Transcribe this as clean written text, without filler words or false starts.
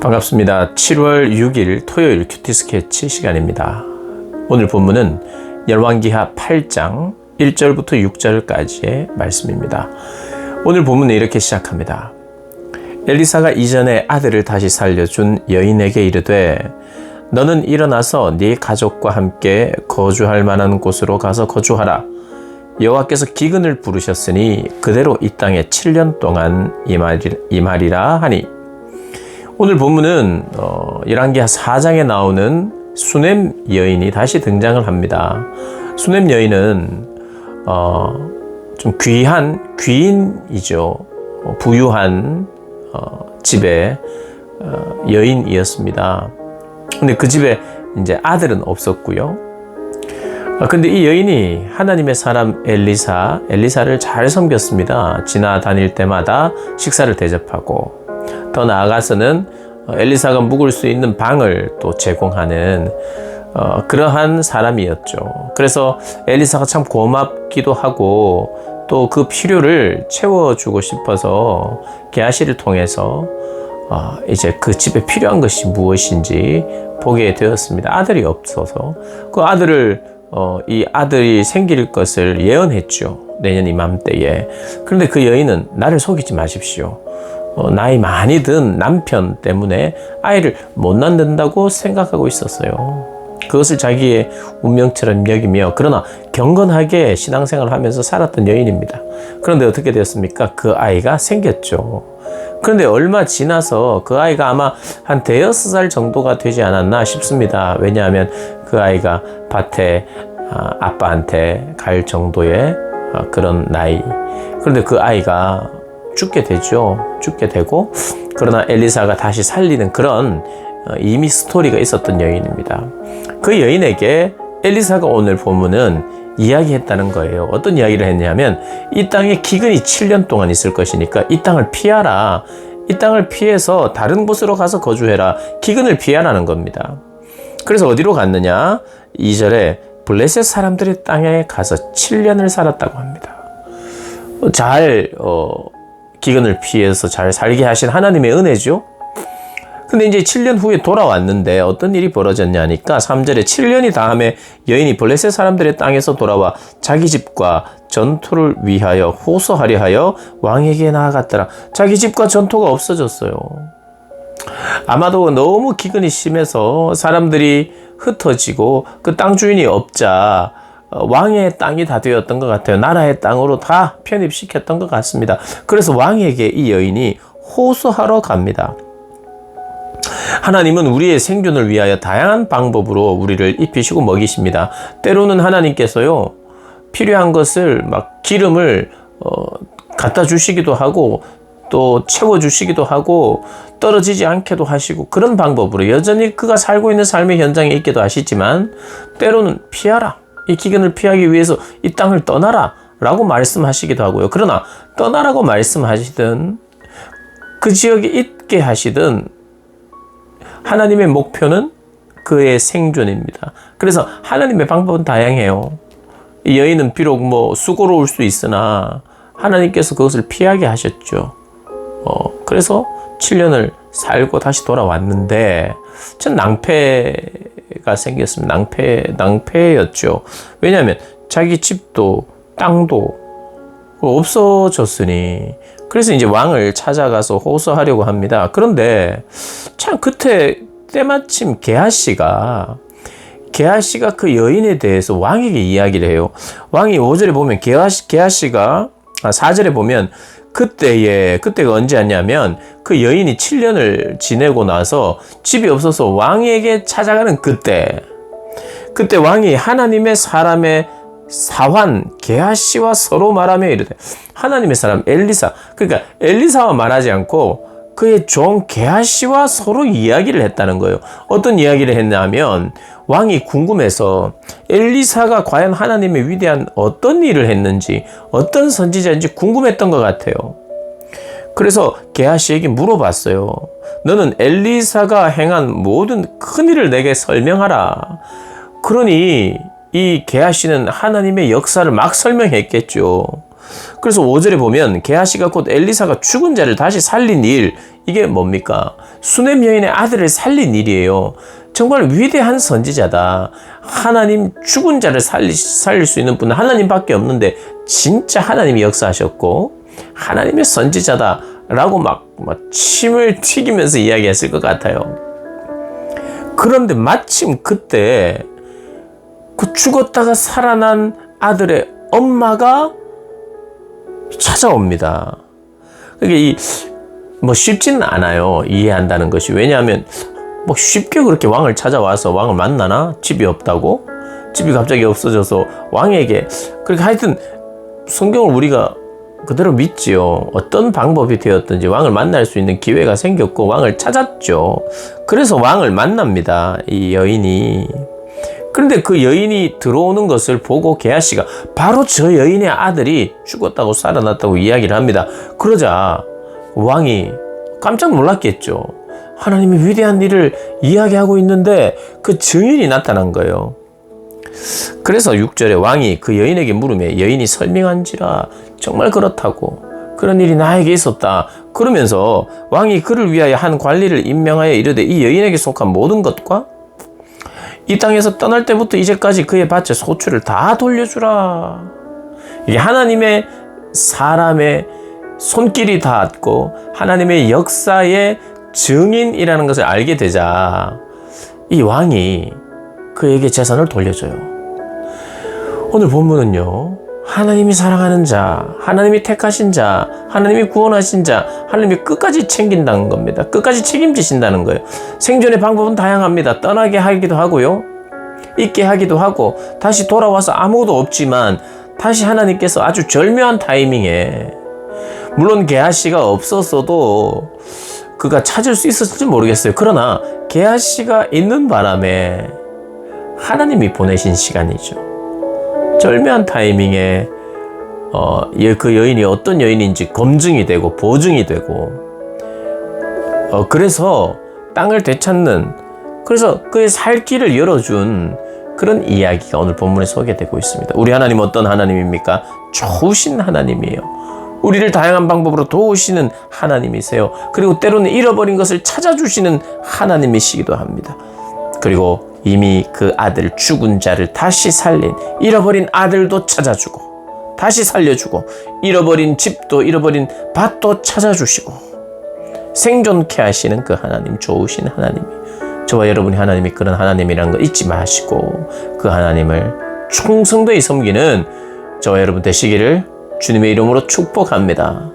반갑습니다. 7월 6일 토요일 큐티 스케치 시간입니다. 오늘 본문은 열왕기하 8장 1절부터 6절까지의 말씀입니다. 오늘 본문은 이렇게 시작합니다. 엘리사가 이전에 아들을 다시 살려준 여인에게 이르되 너는 일어나서 네 가족과 함께 거주할 만한 곳으로 가서 거주하라. 여호와께서 기근을 부르셨으니 그대로 이 땅에 7년 동안 임하리라 하니. 오늘 본문은 열왕기하 4장에 나오는 수넴 여인이 다시 등장을 합니다. 수넴 여인은 좀 귀한 귀인이죠. 부유한 집의 여인이었습니다. 근데 그 집에 이제 아들은 없었고요. 근데 이 여인이 하나님의 사람 엘리사를 잘 섬겼습니다. 지나다닐 때마다 식사를 대접하고, 더 나아가서는 엘리사가 묵을 수 있는 방을 또 제공하는 그러한 사람이었죠. 그래서 엘리사가 참 고맙기도 하고 또 그 필요를 채워주고 싶어서 게하시를 통해서 이제 그 집에 필요한 것이 무엇인지 보게 되었습니다. 아들이 없어서 그 아들을 이 아들이 생길 것을 예언했죠. 내년 이맘때에. 그런데 그 여인은 나를 속이지 마십시오. 나이 많이 든 남편 때문에 아이를 못 낳는다고 생각하고 있었어요. 그것을 자기의 운명처럼 여기며, 그러나 경건하게 신앙생활을 하면서 살았던 여인입니다. 그런데 어떻게 되었습니까? 그 아이가 생겼죠. 그런데 얼마 지나서 그 아이가 아마 한 5살 정도가 되지 않았나 싶습니다. 왜냐하면 그 아이가 밭에 아빠한테 갈 정도의 그런 나이. 그런데 그 아이가 죽게 되죠. 죽게 되고, 그러나 엘리사가 다시 살리는 그런 이미 스토리가 있었던 여인입니다. 그 여인에게 엘리사가 오늘 본문은 이야기했다는 거예요. 어떤 이야기를 했냐면, 이 땅에 기근이 7년 동안 있을 것이니까 이 땅을 피하라. 이 땅을 피해서 다른 곳으로 가서 거주해라. 기근을 피하라는 겁니다. 그래서 어디로 갔느냐? 2절에 블레셋 사람들의 땅에 가서 7년을 살았다고 합니다. 기근을 피해서 잘 살게 하신 하나님의 은혜죠. 근데 이제 7년 후에 돌아왔는데 어떤 일이 벌어졌냐니까 3절에 7년이 다음에 여인이 블레셋 사람들의 땅에서 돌아와 자기 집과 전토를 위하여 호소하려 하여 왕에게 나아갔더라. 자기 집과 전토가 없어졌어요. 아마도 너무 기근이 심해서 사람들이 흩어지고 그 땅 주인이 없자 왕의 땅이 다 되었던 것 같아요. 나라의 땅으로 다 편입시켰던 것 같습니다. 그래서 왕에게 이 여인이 호소하러 갑니다. 하나님은 우리의 생존을 위하여 다양한 방법으로 우리를 입히시고 먹이십니다. 때로는 하나님께서요, 필요한 것을 막 기름을 갖다 주시기도 하고 또 채워주시기도 하고 떨어지지 않게도 하시고, 그런 방법으로 여전히 그가 살고 있는 삶의 현장에 있기도 하시지만, 때로는 피하라. 이 기근을 피하기 위해서 이 땅을 떠나라 라고 말씀하시기도 하고요. 그러나 떠나라고 말씀하시든 그 지역에 있게 하시든 하나님의 목표는 그의 생존입니다. 그래서 하나님의 방법은 다양해요. 이 여인은 비록 수고로울 수 있으나 하나님께서 그것을 피하게 하셨죠. 그래서 7년을 살고 다시 돌아왔는데 전 낭패가 생겼습니다. 낭패였죠. 왜냐하면 자기 집도 땅도 없어졌으니. 그래서 이제 왕을 찾아가서 호소하려고 합니다. 그런데 참 그때 때마침 게하시가 그 여인에 대해서 왕에게 이야기를 해요. 왕이 5절에 보면 게하시가 4절에 보면 그때가 언제였냐면 그 여인이 7년을 지내고 나서 집이 없어서 왕에게 찾아가는 그때 왕이 하나님의 사람의 사환 게하시와 서로 말하며 이르되, 하나님의 사람 엘리사, 그러니까 엘리사와 말하지 않고 그의 종 게하시와 서로 이야기를 했다는 거예요. 어떤 이야기를 했냐면, 왕이 궁금해서 엘리사가 과연 하나님의 위대한 어떤 일을 했는지, 어떤 선지자인지 궁금했던 것 같아요. 그래서 게하시에게 물어봤어요. 너는 엘리사가 행한 모든 큰 일을 내게 설명하라. 그러니 이 게하시는 하나님의 역사를 막 설명했겠죠. 그래서 5절에 보면 게하시가 곧 엘리사가 죽은 자를 다시 살린 일, 이게 뭡니까? 수넴 여인의 아들을 살린 일이에요. 정말 위대한 선지자다. 하나님 죽은 자를 살릴 수 있는 분은 하나님밖에 없는데 진짜 하나님이 역사하셨고 하나님의 선지자다 라고 막 침을 튀기면서 이야기했을 것 같아요. 그런데 마침 그때 그 죽었다가 살아난 아들의 엄마가 찾아옵니다. 그게 쉽지는 않아요. 이해한다는 것이. 왜냐하면 쉽게 그렇게 왕을 찾아와서 왕을 만나나? 집이 없다고? 집이 갑자기 없어져서 왕에게, 그렇게 하여튼 성경을 우리가 그대로 믿지요. 어떤 방법이 되었든지 왕을 만날 수 있는 기회가 생겼고 왕을 찾았죠. 그래서 왕을 만납니다. 이 여인이. 그런데 그 여인이 들어오는 것을 보고 게하시가 바로 저 여인의 아들이 죽었다고 살아났다고 이야기를 합니다. 그러자 왕이 깜짝 놀랐겠죠. 하나님이 위대한 일을 이야기하고 있는데 그 증인이 나타난 거예요. 그래서 6절에 왕이 그 여인에게 물으며 여인이 설명한지라 정말 그렇다고, 그런 일이 나에게 있었다. 그러면서 왕이 그를 위하여 한 관리를 임명하여 이르되 이 여인에게 속한 모든 것과 이 땅에서 떠날 때부터 이제까지 그의 밭에 소출을 다 돌려주라. 이게 하나님의 사람의 손길이 닿았고 하나님의 역사의 증인이라는 것을 알게 되자 이 왕이 그에게 재산을 돌려줘요. 오늘 본문은요, 하나님이 사랑하는 자, 하나님이 택하신 자, 하나님이 구원하신 자, 하나님이 끝까지 챙긴다는 겁니다. 끝까지 책임지신다는 거예요. 생존의 방법은 다양합니다. 떠나게 하기도 하고요, 있게 하기도 하고, 다시 돌아와서 아무것도 없지만 다시 하나님께서 아주 절묘한 타이밍에, 물론 게하시가 없었어도 그가 찾을 수 있었을지 모르겠어요. 그러나 게하시가 있는 바람에 하나님이 보내신 시간이죠. 절묘한 타이밍에 그 여인이 어떤 여인인지 검증이 되고 보증이 되고, 그래서 땅을 되찾는, 그래서 그의 살 길을 열어준 그런 이야기가 오늘 본문에 소개되고 있습니다. 우리 하나님 어떤 하나님입니까? 좋으신 하나님이에요. 우리를 다양한 방법으로 도우시는 하나님이세요. 그리고 때로는 잃어버린 것을 찾아주시는 하나님이시기도 합니다. 그리고 이미 그 아들, 죽은 자를 다시 살린, 잃어버린 아들도 찾아주고 다시 살려주고, 잃어버린 집도 잃어버린 밭도 찾아주시고 생존케 하시는 그 하나님, 좋으신 하나님이, 저와 여러분이 하나님이 그런 하나님이라는 거 잊지 마시고 그 하나님을 충성되이 섬기는 저와 여러분 되시기를 주님의 이름으로 축복합니다.